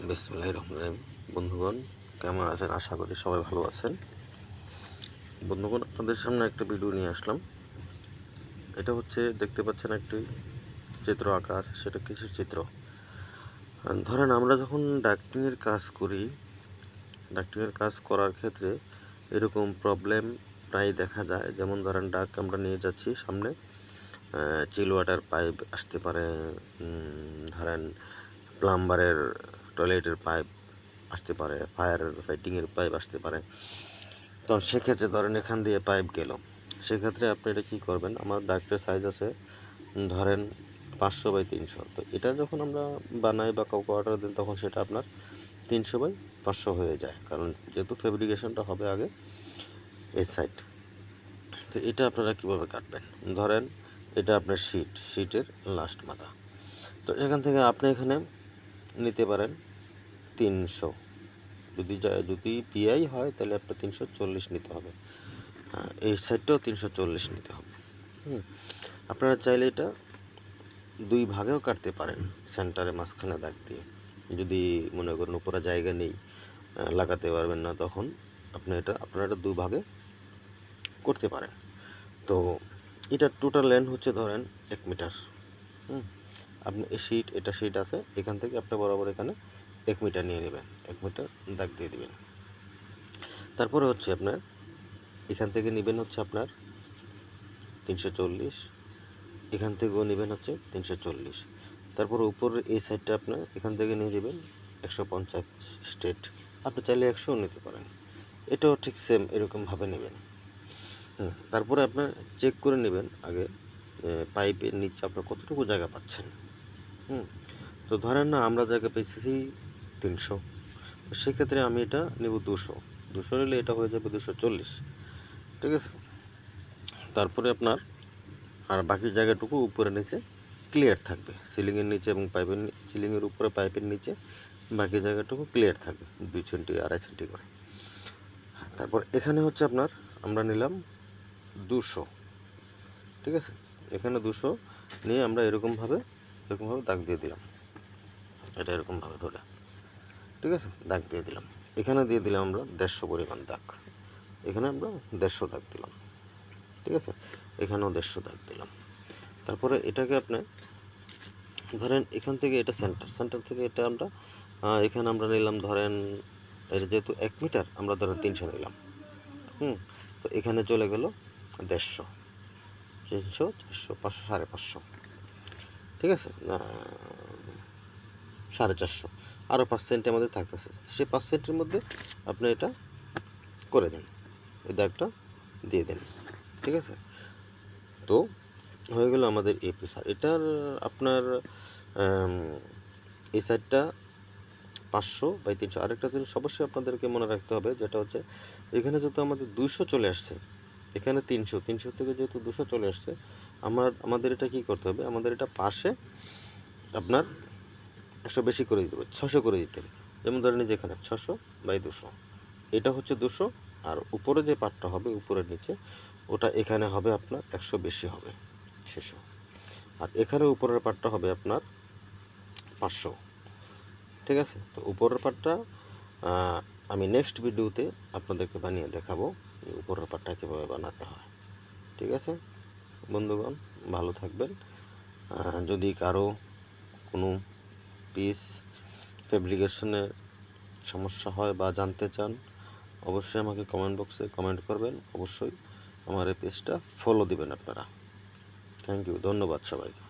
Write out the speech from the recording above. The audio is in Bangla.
বিসমিল্লাহির রহমানির রহিম। বন্ধুগণ, কেমন আছেন? আশা করি সবাই ভালো আছেন। বন্ধুগণ, আপনাদের সামনে একটা ভিডিও নিয়ে আসলাম। এটা হচ্ছে, দেখতে পাচ্ছেন একটি চিত্র আঁকা আছে। সেটা কিসের চিত্র? ধরেন আমরা যখন ডাক্তারির কাজ করি, ডাক্তারির কাজ করার ক্ষেত্রে এরকম প্রবলেম প্রায় দেখা যায়। যেমন ধরেন ডাক আমরা নিয়ে যাচ্ছি সামনে, চিল ওয়াটার পাইপ আসতে পারে, ধরেন প্লাম্বারের টয়লেটের পাইপ আসতে পারে, ফায়ার ফাইটিংয়ের পাইপ আসতে পারে। তো সেক্ষেত্রে ধরেন এখান দিয়ে পাইপ গেল, সেক্ষেত্রে আপনি এটা কী করবেন? আমার ডাক্তারের সাইজ আছে ধরেন 500x300। তো এটা যখন আমরা বানাই বা কাউকে অর্ডার দিন, তখন সেটা আপনার 300x500 হয়ে যায়, কারণ যেহেতু ফেব্রিকেশনটা হবে আগে এই সাইড। তো এটা আপনারা কীভাবে কাটবেন? ধরেন এটা আপনার শিটের লাস্ট মাথা। তো এখান থেকে আপনি এখানে নিতে পারেন 300। যদি পিআই হয় তাহলে আপনার 340 নিতে হবে। এই সাইডটাও 340 নিতে হবে। আপনারা চাইলে এটা 2 ভাগেও কাটতে পারেন, সেন্টারে মাঝখানে দাগ দিয়ে। যদি মনে করেন উপরে জায়গা নেই, লাগাতে পারবেন না, তখন আপনারা এটা 2 ভাগে করতে পারেন। তো এটার টোটাল লেন্থ হচ্ছে ধরেন 1 মিটার। আপনি এটা শিট আছে, এখান থেকে আপনি বরাবর এখানে 1 মিটার নিয়ে নেবেন, 1 মিটার দাগ দিয়ে দেবেন। তারপরে হচ্ছে আপনার এখান থেকে নেবেন হচ্ছে আপনার 340, এখান থেকেও নেবেন হচ্ছে 340। তারপর উপরের এই সাইডটা আপনার এখান থেকে নিয়ে যাবেন 150 স্ট্রেট। আপনি চাইলে 100 নিতে পারেন। এটাও ঠিক সেম এরকমভাবে নেবেন। তারপরে আপনার চেক করে নেবেন আগে পাইপের নিচে আপনার কতটুকু জায়গা পাচ্ছেন। তো ধরেন না আমরা জায়গা পেয়েছি 300, তো সেক্ষেত্রে আমি এটা নেব 200 নিলে এটা হয়ে যাবে 240। ঠিক আছে? তারপরে আপনার আর বাকি জায়গাটুকু উপরে নিচে ক্লিয়ার থাকবে, সিলিংয়ের নিচে এবং সিলিংয়ের উপরে পাইপের নিচে বাকি জায়গাটুকু ক্লিয়ার থাকবে 2 সেন্টি 2.5 সেন্টি করে। তারপর এখানে হচ্ছে আপনার আমরা নিলাম 200। ঠিক আছে? এখানে 200 নিয়ে আমরা এরকমভাবে দাগ দিয়ে দিলাম, এটা এরকমভাবে ধরে। ঠিক আছে? দাগ দিয়ে দিলাম। এখানে দিয়ে দিলাম আমরা 150 পরিমাণ দাগ। এখানে আমরা 150 দাগ দিলাম। ঠিক আছে? এখানেও 150 দাগ দিলাম। তারপরে এটাকে আপনি ধরেন এখান থেকে এটা সেন্টার থেকে এটা আমরা এখানে আমরা নিলাম ধরেন, এটা যেহেতু 1 মিটার আমরা ধরেন 300 নিলাম। তো এখানে চলে গেল 150, 300, 400, 500, 550। ঠিক আছে? 450, আরও 5 সেন্টি আমাদের থাকতেছে। সেই 5 সেন্টির মধ্যে আপনি এটা করে দেন, এই দাগটা দিয়ে দেন। ঠিক আছে? তো হয়ে গেল আমাদের এই পিস। আর এটার আপনার এই সাইডটা 500x300। আরেকটা জিনিস অবশ্যই আপনাদেরকে মনে রাখতে হবে, যেটা হচ্ছে এখানে যেহেতু আমাদের 200 চলে আসছে, এখানে 300 থেকে যেহেতু 200 চলে আসছে, আমাদের এটা কী করতে হবে? আমাদের এটা পাশে আপনার 100 বেশি করে দিতে হবে, 600 করে দিতে হবে। যেমন ধরেন যে এখানে 600/200, এটা হচ্ছে 200। আর উপরে যে পার্টটা হবে উপরের নিচে, ওটা এখানে হবে আপনার 100 বেশি হবে, 600। আর এখানে উপরের পার্টটা হবে আপনার 500। ঠিক আছে? তো উপরের পার্টটা আমি নেক্সট ভিডিওতে আপনাদেরকে বানিয়ে দেখাবো উপরের পার্টটা কীভাবে বানাতে হয়। ঠিক আছে বন্ধুগণ, ভালো থাকবেন। যদি কারো কোনো পিস ফেব্রিকেশনের সমস্যা হয় বা জানতে চান, অবশ্যই আমাকে কমেন্ট বক্সে কমেন্ট করবেন। অবশ্যই আমার এই পেজটা ফলো দিবেন আপনারা। থ্যাংক ইউ, ধন্যবাদ সবাইকে।